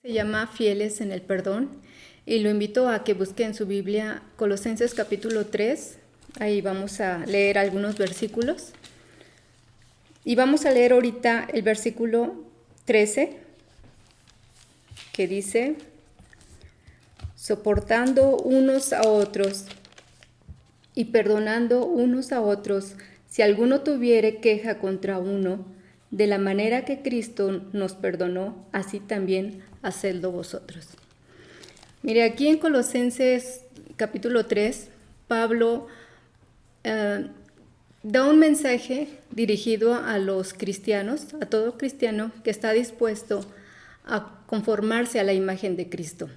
Se llama Fieles en el Perdón y lo invito a que busque en su Biblia Colosenses capítulo 3. Ahí vamos a leer algunos versículos. Y vamos a leer ahorita el versículo 13, que dice: soportando unos a otros y perdonando unos a otros, si alguno tuviere queja contra uno, de la manera que Cristo nos perdonó, así también hacedlo vosotros. Mire, aquí en Colosenses capítulo 3, Pablo da un mensaje dirigido a los cristianos, a todo cristiano que está dispuesto a conformarse a la imagen de Cristo.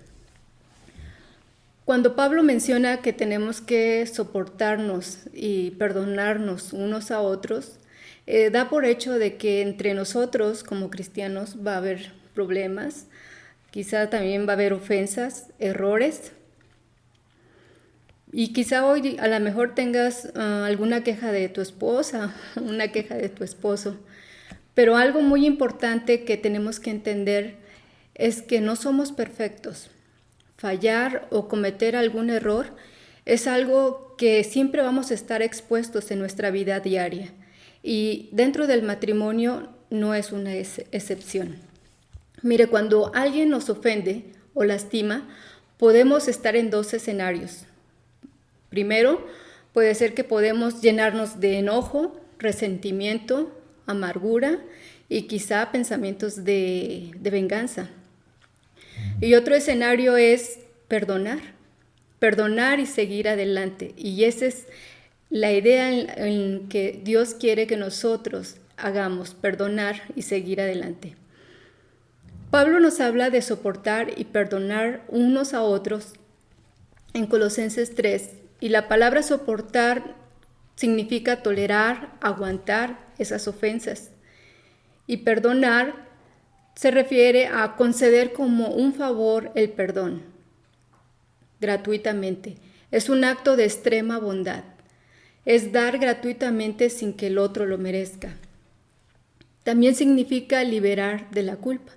Cuando Pablo menciona que tenemos que soportarnos y perdonarnos unos a otros, da por hecho de que entre nosotros como cristianos va a haber problemas, quizá también va a haber ofensas, errores, y quizá hoy a lo mejor tengas alguna queja de tu esposa, una queja de tu esposo, pero algo muy importante que tenemos que entender es que no somos perfectos. Fallar o cometer algún error es algo que siempre vamos a estar expuestos en nuestra vida diaria. Y dentro del matrimonio no es una excepción. Mire, cuando alguien nos ofende o lastima, podemos estar en dos escenarios. Primero, puede ser que podemos llenarnos de enojo, resentimiento, amargura y quizá pensamientos de venganza. Y otro escenario es perdonar y seguir adelante. Y esa es la idea en que Dios quiere que nosotros hagamos, perdonar y seguir adelante. Pablo nos habla de soportar y perdonar unos a otros en Colosenses 3, y la palabra soportar significa tolerar, aguantar esas ofensas. Y perdonar se refiere a conceder como un favor el perdón, gratuitamente. Es un acto de extrema bondad. Es dar gratuitamente sin que el otro lo merezca. También significa liberar de la culpa.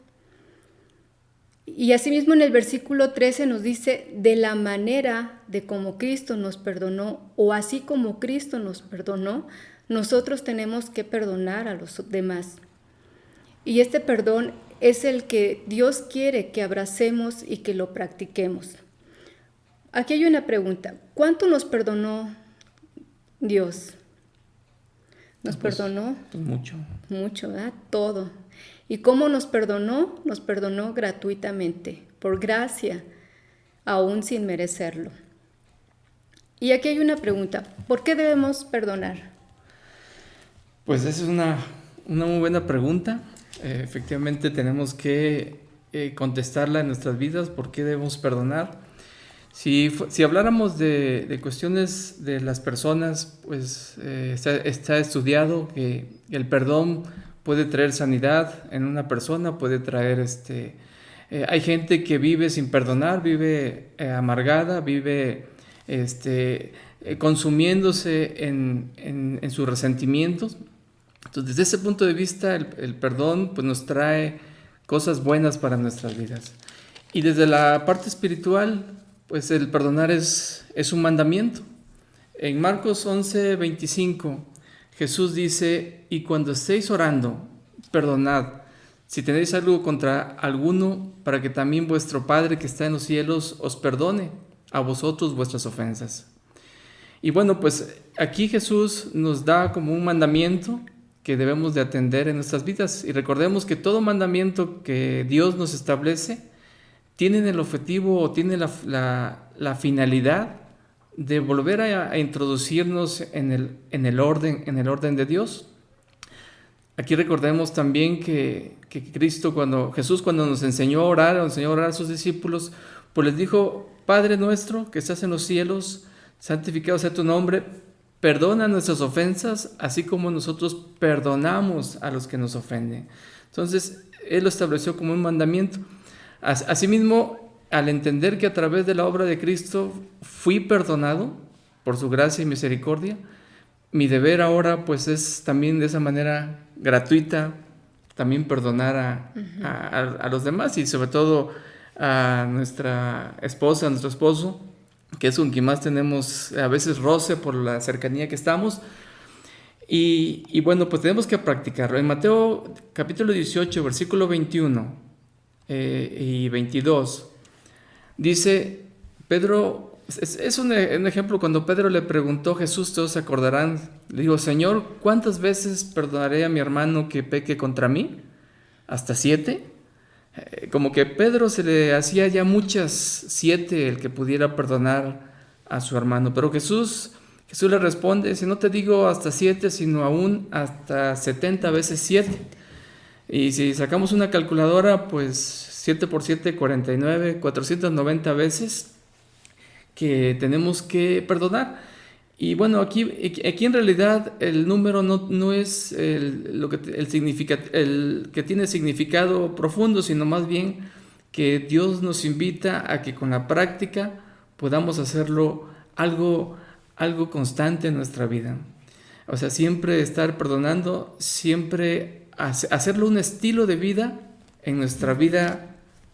Y asimismo en el versículo 13 nos dice, de la manera de como Cristo nos perdonó, o así como Cristo nos perdonó, nosotros tenemos que perdonar a los demás. Y este perdón es el que Dios quiere que abracemos y que lo practiquemos. Aquí hay una pregunta: ¿cuánto nos perdonó Dios? ¿Nos perdonó? Mucho. Mucho, ¿verdad? Todo. ¿Y cómo nos perdonó? Nos perdonó gratuitamente, por gracia, aún sin merecerlo. Y aquí hay una pregunta: ¿por qué debemos perdonar? Pues esa es una muy buena pregunta. Efectivamente tenemos que contestarla en nuestras vidas. ¿Por qué debemos perdonar? Si habláramos de cuestiones de las personas, pues está estudiado que el perdón puede traer sanidad en una persona, puede traer hay gente que vive sin perdonar, vive amargada, vive consumiéndose en sus resentimientos. Entonces, desde ese punto de vista, el perdón pues, nos trae cosas buenas para nuestras vidas. Y desde la parte espiritual, pues el perdonar es un mandamiento. En Marcos 11:25, Jesús dice: y cuando estéis orando, perdonad, si tenéis algo contra alguno, para que también vuestro Padre que está en los cielos os perdone a vosotros vuestras ofensas. Y bueno, pues aquí Jesús nos da como un mandamiento que debemos de atender en nuestras vidas. Y recordemos que todo mandamiento que Dios nos establece tiene el objetivo o tiene la finalidad de volver a introducirnos en el orden de Dios. Aquí recordemos también que Jesús cuando nos enseñó a orar a sus discípulos, pues les dijo: Padre nuestro que estás en los cielos, santificado sea tu nombre, perdona nuestras ofensas, así como nosotros perdonamos a los que nos ofenden. Entonces, Él lo estableció como un mandamiento. Asimismo, al entender que a través de la obra de Cristo fui perdonado por su gracia y misericordia, mi deber ahora pues es también de esa manera gratuita también perdonar a los demás y sobre todo a nuestra esposa, a nuestro esposo, que es con quien más tenemos a veces roce por la cercanía que estamos. Y bueno, pues tenemos que practicarlo. En Mateo capítulo 18, versículo 21 y 22, dice Pedro, es un ejemplo cuando Pedro le preguntó a Jesús, todos se acordarán, le dijo, Señor, ¿cuántas veces perdonaré a mi hermano que peque contra mí? ¿Hasta 7? Como que Pedro se le hacía ya muchas 7 el que pudiera perdonar a su hermano, pero Jesús le responde, si no te digo hasta 7, sino aún hasta 70 veces 7. Y si sacamos una calculadora, pues 7 por 7, 49, 490 veces que tenemos que perdonar. Y bueno, aquí en realidad el número no es el que tiene significado profundo, sino más bien que Dios nos invita a que con la práctica podamos hacerlo algo constante en nuestra vida. O sea, siempre estar perdonando, siempre hacerlo un estilo de vida en nuestra vida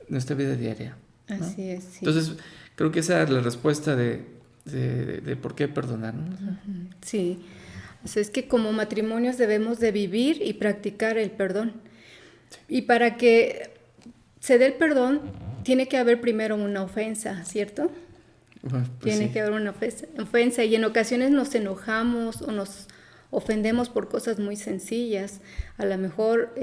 diaria, ¿no? Así es, sí. Entonces, creo que esa es la respuesta de por qué perdonar, ¿no? Sí, o sea, es que como matrimonios debemos de vivir y practicar el perdón. Y para que se dé el perdón, tiene que haber primero una ofensa, ¿cierto? Bueno, pues Tiene sí. que haber una ofensa y en ocasiones nos enojamos o nos ofendemos por cosas muy sencillas. A lo mejor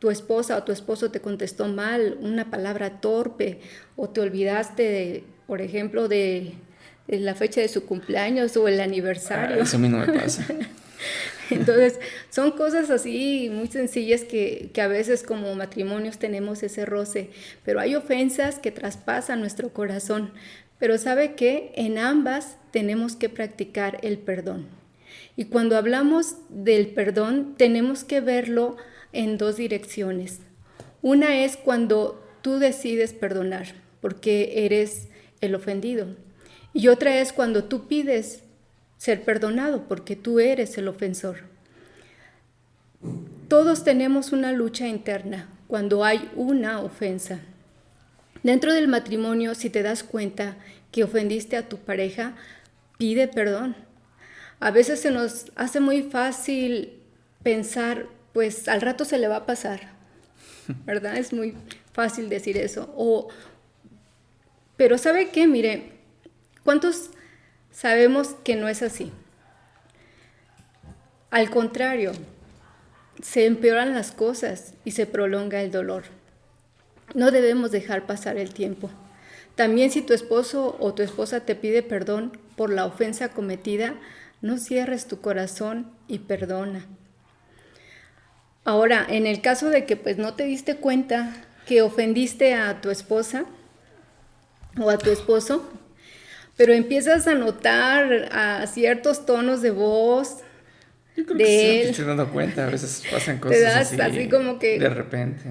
tu esposa o tu esposo te contestó mal, una palabra torpe, o te olvidaste, por ejemplo, de la fecha de su cumpleaños o el aniversario. Eso a mí no me pasa. Entonces, son cosas así muy sencillas que a veces como matrimonios tenemos ese roce, pero hay ofensas que traspasan nuestro corazón. Pero ¿sabe qué? En ambas tenemos que practicar el perdón. Y cuando hablamos del perdón, tenemos que verlo en 2 direcciones. Una es cuando tú decides perdonar, porque eres el ofendido. Y otra es cuando tú pides ser perdonado, porque tú eres el ofensor. Todos tenemos una lucha interna cuando hay una ofensa. Dentro del matrimonio, si te das cuenta que ofendiste a tu pareja, pide perdón. A veces se nos hace muy fácil pensar, pues al rato se le va a pasar, ¿verdad? Es muy fácil decir eso. Pero ¿sabe qué? Mire, ¿cuántos sabemos que no es así? Al contrario, se empeoran las cosas y se prolonga el dolor. No debemos dejar pasar el tiempo. También si tu esposo o tu esposa te pide perdón por la ofensa cometida, no cierres tu corazón y perdona. Ahora, en el caso de que pues no te diste cuenta que ofendiste a tu esposa o a tu esposo, pero empiezas a notar a ciertos tonos de voz Yo creo de que él, se estoy dando cuenta, a veces pasan te cosas das así como que de repente.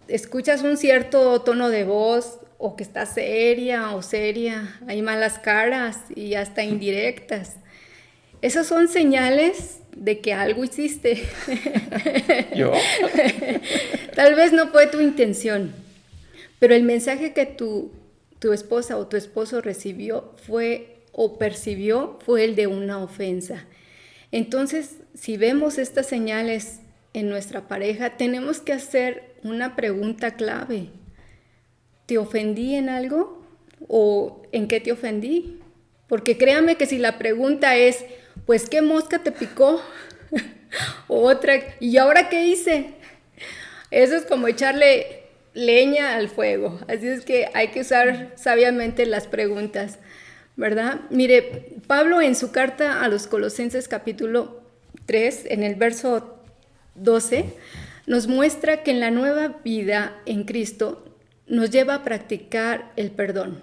escuchas un cierto tono de voz o que está seria o seria, hay malas caras y hasta indirectas. Esas son señales de que algo hiciste. ¿Yo? Tal vez no fue tu intención, pero el mensaje que tu esposa o tu esposo recibió o percibió fue el de una ofensa. Entonces, si vemos estas señales en nuestra pareja, tenemos que hacer una pregunta clave. ¿Te ofendí en algo? ¿O en qué te ofendí? Porque créame que si la pregunta es, pues, ¿qué mosca te picó? O otra, ¿y ahora qué hice? Eso es como echarle leña al fuego. Así es que hay que usar sabiamente las preguntas, ¿verdad? Mire, Pablo en su carta a los Colosenses capítulo 3, en el verso 12, nos muestra que en la nueva vida en Cristo nos lleva a practicar el perdón.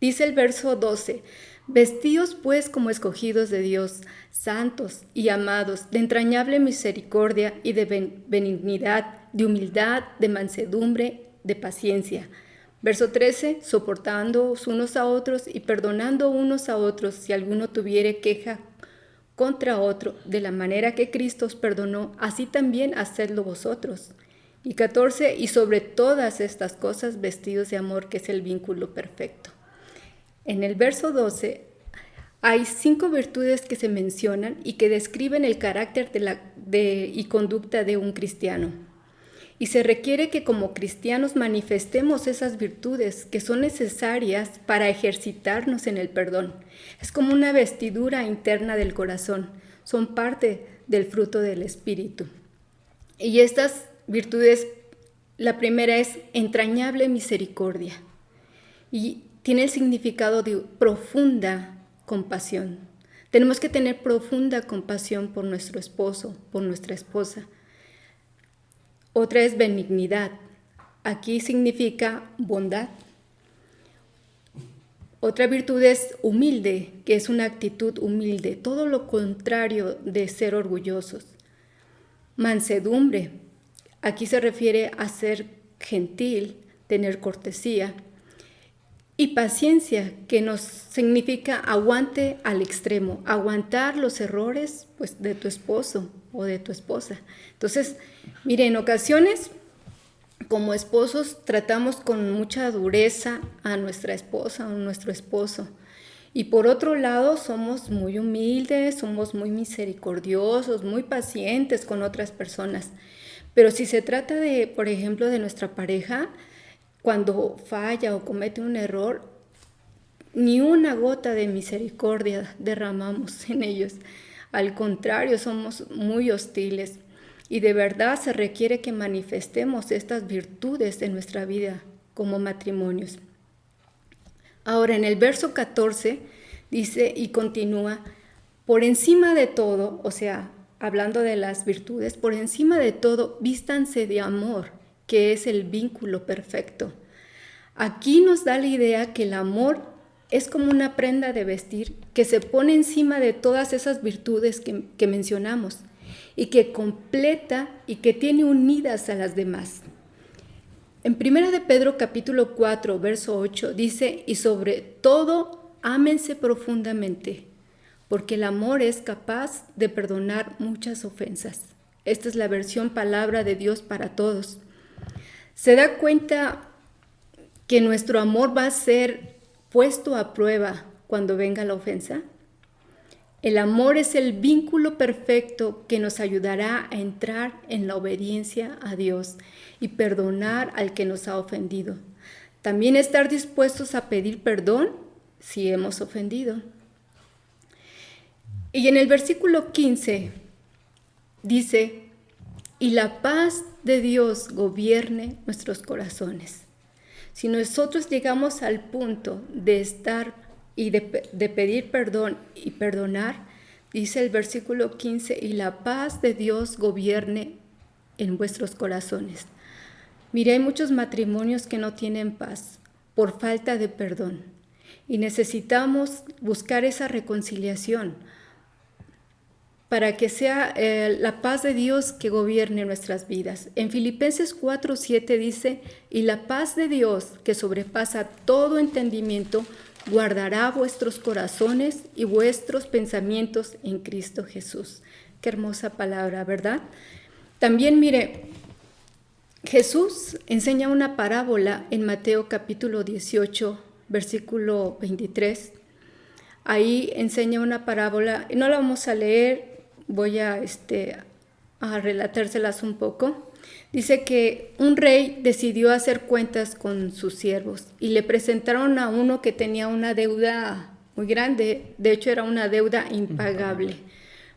Dice el verso 12, vestíos pues como escogidos de Dios, santos y amados, de entrañable misericordia y de benignidad, de humildad, de mansedumbre, de paciencia. Verso 13, soportándoos unos a otros y perdonando unos a otros si alguno tuviere queja contra otro, de la manera que Cristo os perdonó, así también hacedlo vosotros. Y 14, y sobre todas estas cosas vestidos de amor, que es el vínculo perfecto. En el verso 12 hay 5 virtudes que se mencionan y que describen el carácter y conducta de un cristiano. Y se requiere que como cristianos manifestemos esas virtudes que son necesarias para ejercitarnos en el perdón. Es como una vestidura interna del corazón, son parte del fruto del Espíritu. Y estas virtudes, la primera es entrañable misericordia y tiene el significado de profunda compasión. Tenemos que tener profunda compasión por nuestro esposo, por nuestra esposa. Otra es benignidad. Aquí significa bondad. Otra virtud es humilde, que es una actitud humilde, todo lo contrario de ser orgullosos. Mansedumbre. Aquí se refiere a ser gentil, tener cortesía. Y paciencia, que nos significa aguante al extremo, aguantar los errores pues, de tu esposo o de tu esposa. Entonces, mire, en ocasiones como esposos tratamos con mucha dureza a nuestra esposa o nuestro esposo. Y por otro lado, somos muy humildes, somos muy misericordiosos, muy pacientes con otras personas. Pero si se trata de, por ejemplo, de nuestra pareja, cuando falla o comete un error, ni una gota de misericordia derramamos en ellos. Al contrario, somos muy hostiles. Y de verdad se requiere que manifestemos estas virtudes en nuestra vida como matrimonios. Ahora, en el verso 14 dice y continúa, por encima de todo, o sea, hablando de las virtudes, por encima de todo, vístanse de amor, que es el vínculo perfecto. Aquí nos da la idea que el amor es como una prenda de vestir que se pone encima de todas esas virtudes que mencionamos y que completa y que tiene unidas a las demás. En 1 de Pedro capítulo 4, verso 8 dice, y sobre todo, ámense profundamente, porque el amor es capaz de perdonar muchas ofensas. Esta es la versión palabra de Dios para todos. ¿Se da cuenta que nuestro amor va a ser puesto a prueba cuando venga la ofensa? El amor es el vínculo perfecto que nos ayudará a entrar en la obediencia a Dios y perdonar al que nos ha ofendido. También estar dispuestos a pedir perdón si hemos ofendido. Y en el versículo 15 dice, y la paz de Dios gobierne nuestros corazones. Si nosotros llegamos al punto de estar y de pedir perdón y perdonar, dice el versículo 15, y la paz de Dios gobierne en vuestros corazones. Mire, hay muchos matrimonios que no tienen paz por falta de perdón y necesitamos buscar esa reconciliación para que sea la paz de Dios que gobierne nuestras vidas. En Filipenses 4:7 dice, y la paz de Dios que sobrepasa todo entendimiento guardará vuestros corazones y vuestros pensamientos en Cristo Jesús. Qué hermosa palabra, ¿verdad? También mire, Jesús enseña una parábola en Mateo capítulo 18, versículo 23. Ahí enseña una parábola, no la vamos a leer, voy a relatárselas un poco. Dice que un rey decidió hacer cuentas con sus siervos y le presentaron a uno que tenía una deuda muy grande, de hecho era una deuda impagable,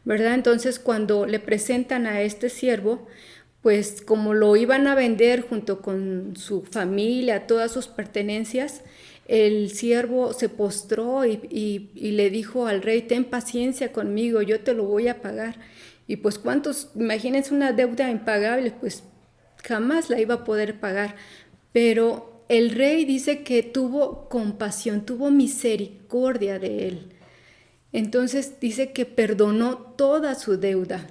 ¿verdad? Entonces cuando le presentan a este siervo, pues como lo iban a vender junto con su familia, todas sus pertenencias, el siervo se postró y le dijo al rey, ten paciencia conmigo, yo te lo voy a pagar. Y pues imagínense una deuda impagable, pues jamás la iba a poder pagar. Pero el rey dice que tuvo compasión, tuvo misericordia de él. Entonces dice que perdonó toda su deuda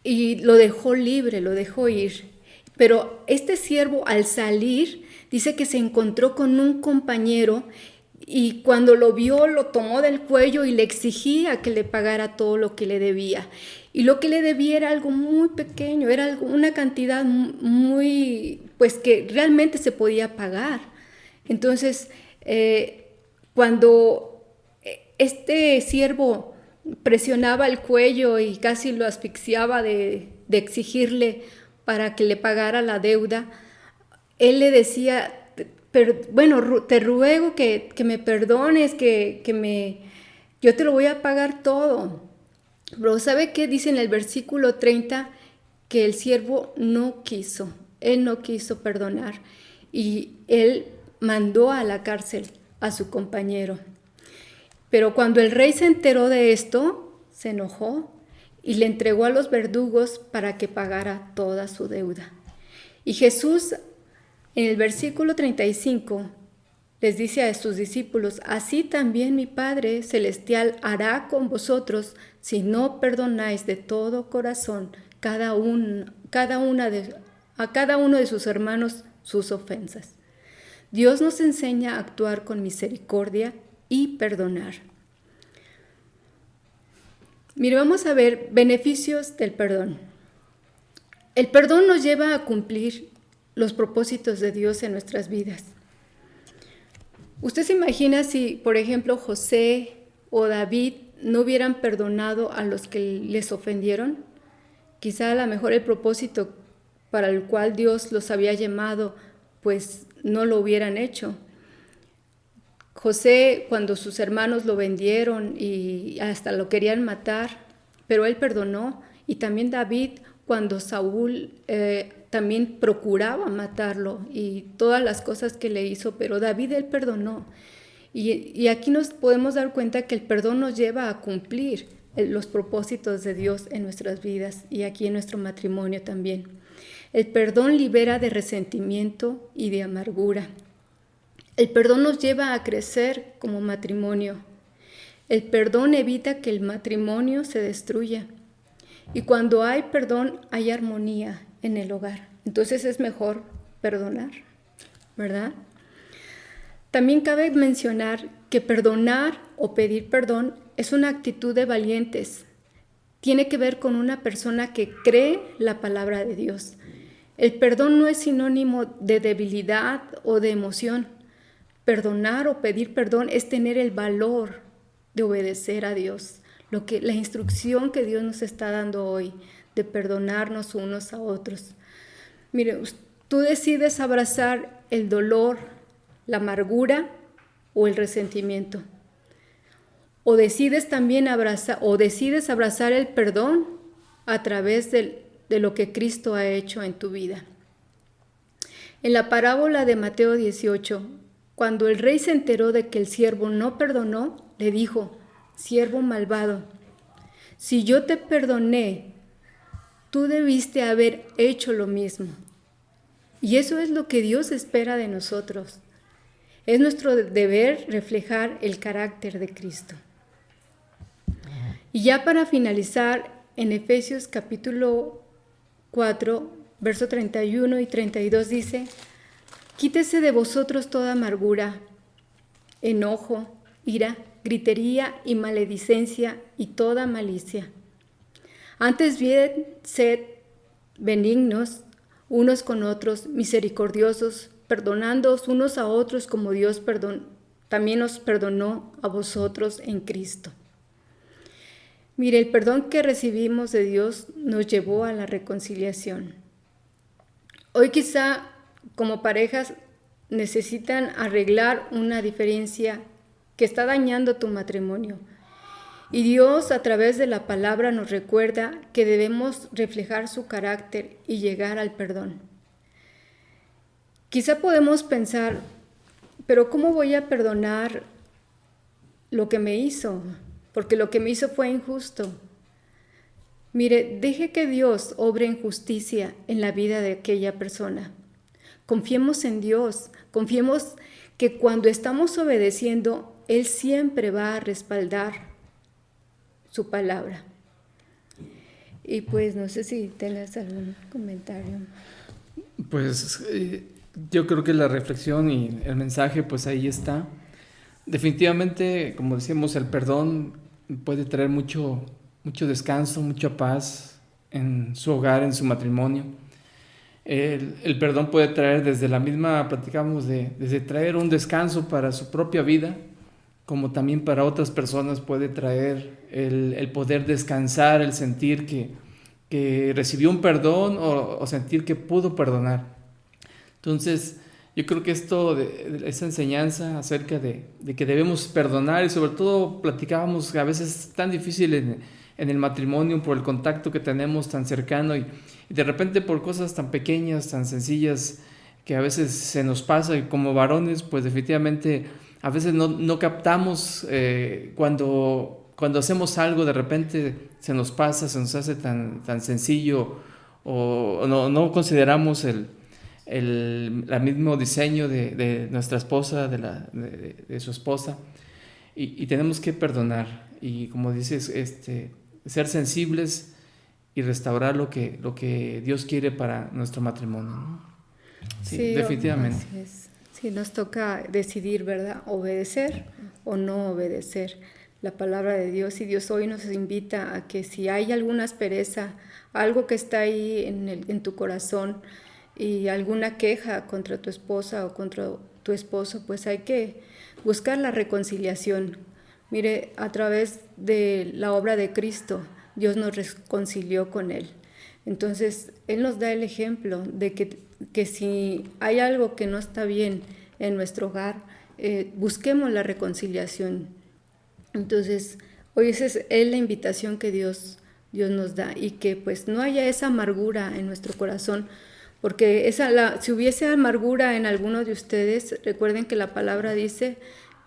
y lo dejó libre, lo dejó ir. Pero este siervo al salir dice que se encontró con un compañero Y cuando lo vio, lo tomó del cuello y le exigía que le pagara todo lo que le debía. Y lo que le debía era algo muy pequeño, era una cantidad muy, pues que realmente se podía pagar. Entonces, cuando este siervo presionaba el cuello y casi lo asfixiaba de exigirle para que le pagara la deuda, él le decía, bueno, te ruego que me perdones, yo te lo voy a pagar todo. Pero ¿sabe qué dice en el versículo 30? Que el siervo no quiso, él no quiso perdonar y él mandó a la cárcel a su compañero. Pero cuando el rey se enteró de esto, se enojó y le entregó a los verdugos para que pagara toda su deuda. Y Jesús, en el versículo 35, les dice a sus discípulos, así también mi Padre Celestial hará con vosotros si no perdonáis de todo corazón a cada uno de sus hermanos sus ofensas. Dios nos enseña a actuar con misericordia y perdonar. Mire, vamos a ver beneficios del perdón. El perdón nos lleva a cumplir los propósitos de Dios en nuestras vidas. ¿Usted se imagina si, por ejemplo, José o David no hubieran perdonado a los que les ofendieron? Quizá a lo mejor el propósito para el cual Dios los había llamado, pues no lo hubieran hecho. José, cuando sus hermanos lo vendieron y hasta lo querían matar, pero él perdonó. Y también David, cuando Saúl también procuraba matarlo y todas las cosas que le hizo, pero David él perdonó. Y aquí nos podemos dar cuenta que el perdón nos lleva a cumplir los propósitos de Dios en nuestras vidas y aquí en nuestro matrimonio también. El perdón libera de resentimiento y de amargura. El perdón nos lleva a crecer como matrimonio. El perdón evita que el matrimonio se destruya. Y cuando hay perdón, hay armonía en el hogar. Entonces es mejor perdonar, ¿verdad? También cabe mencionar que perdonar o pedir perdón es una actitud de valientes. Tiene que ver con una persona que cree la palabra de Dios. El perdón no es sinónimo de debilidad o de emoción. Perdonar o pedir perdón es tener el valor de obedecer a Dios, la instrucción que Dios nos está dando hoy, de perdonarnos unos a otros. Mire, tú decides abrazar el dolor, la amargura o el resentimiento. O decides también abrazar el perdón a través de lo que Cristo ha hecho en tu vida. En la parábola de Mateo 18, cuando el rey se enteró de que el siervo no perdonó, le dijo, siervo malvado, si yo te perdoné, tú debiste haber hecho lo mismo. Y eso es lo que Dios espera de nosotros. Es nuestro deber reflejar el carácter de Cristo. Y ya para finalizar, en Efesios capítulo 4, verso 31 y 32 dice, quítese de vosotros toda amargura, enojo, ira, gritería y maledicencia y toda malicia. Antes bien, sed benignos unos con otros, misericordiosos, perdonándoos unos a otros como Dios también os perdonó a vosotros en Cristo. Mire, el perdón que recibimos de Dios nos llevó a la reconciliación. Hoy quizá como parejas necesitan arreglar una diferencia que está dañando tu matrimonio. Y Dios a través de la palabra nos recuerda que debemos reflejar su carácter y llegar al perdón. Quizá podemos pensar, pero ¿cómo voy a perdonar lo que me hizo? Porque lo que me hizo fue injusto. Mire, deje que Dios obre en justicia en la vida de aquella persona. Confiemos en Dios, confiemos que cuando estamos obedeciendo, Él siempre va a respaldar su palabra. Y pues no sé si tengas algún comentario. Pues yo creo que la reflexión y el mensaje pues ahí está. Definitivamente, como decíamos, el perdón puede traer mucho descanso, mucha paz en su hogar, en su matrimonio. El perdón puede traer desde la misma, platicamos desde traer un descanso para su propia vida, como también para otras personas puede traer el poder descansar, el sentir que recibió un perdón o sentir que pudo perdonar. Entonces, yo creo que esa enseñanza acerca de que debemos perdonar, y sobre todo platicábamos que a veces es tan difícil en el matrimonio por el contacto que tenemos tan cercano y de repente por cosas tan pequeñas, tan sencillas, que a veces se nos pasa, y como varones pues definitivamente a veces no captamos cuando hacemos algo, de repente se nos pasa, se nos hace tan sencillo, o no consideramos el mismo diseño de nuestra esposa, de su esposa, y tenemos que perdonar y, como dices, ser sensibles y restaurar lo que Dios quiere para nuestro matrimonio, ¿no? Sí, Sí, definitivamente. así es. Sí, nos toca decidir, ¿verdad? Obedecer o no obedecer la palabra de Dios. Y Dios hoy nos invita a que si hay alguna aspereza, algo que está ahí en tu corazón y alguna queja contra tu esposa o contra tu esposo, pues hay que buscar la reconciliación. Mire, a través de la obra de Cristo, Dios nos reconcilió con Él. Entonces, Él nos da el ejemplo de que si hay algo que no está bien en nuestro hogar, busquemos la reconciliación. Entonces, hoy esa es la invitación que Dios nos da, y que pues no haya esa amargura en nuestro corazón, porque si hubiese amargura en alguno de ustedes, recuerden que la palabra dice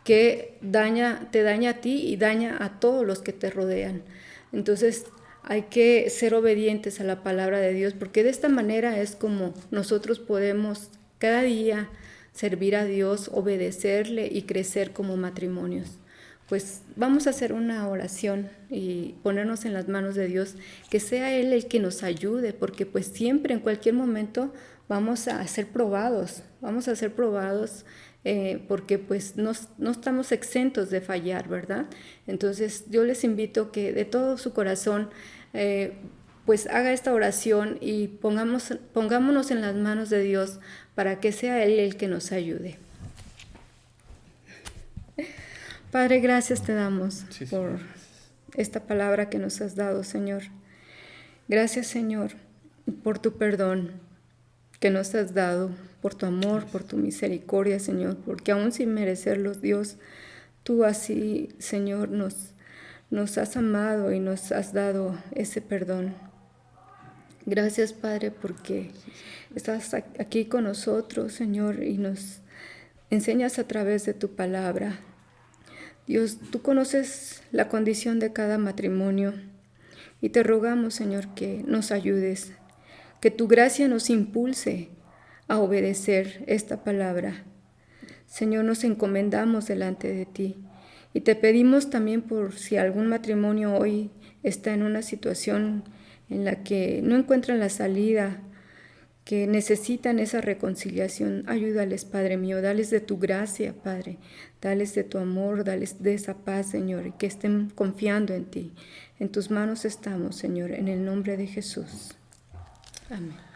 que te daña a ti y daña a todos los que te rodean. Entonces hay que ser obedientes a la palabra de Dios, porque de esta manera es como nosotros podemos cada día servir a Dios, obedecerle y crecer como matrimonios. Pues vamos a hacer una oración y ponernos en las manos de Dios, que sea Él el que nos ayude, porque pues siempre, en cualquier momento, vamos a ser probados, porque pues no estamos exentos de fallar, ¿verdad? Entonces yo les invito que de todo su corazón pues haga esta oración y pongámonos en las manos de Dios para que sea Él el que nos ayude. Padre, gracias te damos por esta palabra que nos has dado, Señor. Gracias, Señor, por tu perdón que nos has dado, por tu amor, por tu misericordia, Señor, porque aún sin merecerlos, Dios, tú así, Señor, nos has amado y nos has dado ese perdón. Gracias, Padre, porque estás aquí con nosotros, Señor, y nos enseñas a través de tu palabra. Dios, tú conoces la condición de cada matrimonio y te rogamos, Señor, que nos ayudes, que tu gracia nos impulse a obedecer esta palabra. Señor, nos encomendamos delante de ti y te pedimos también por si algún matrimonio hoy está en una situación en la que no encuentran la salida, que necesitan esa reconciliación. Ayúdales, Padre mío, dales de tu gracia, Padre, dales de tu amor, dales de esa paz, Señor, y que estén confiando en ti. En tus manos estamos, Señor, en el nombre de Jesús. Amén.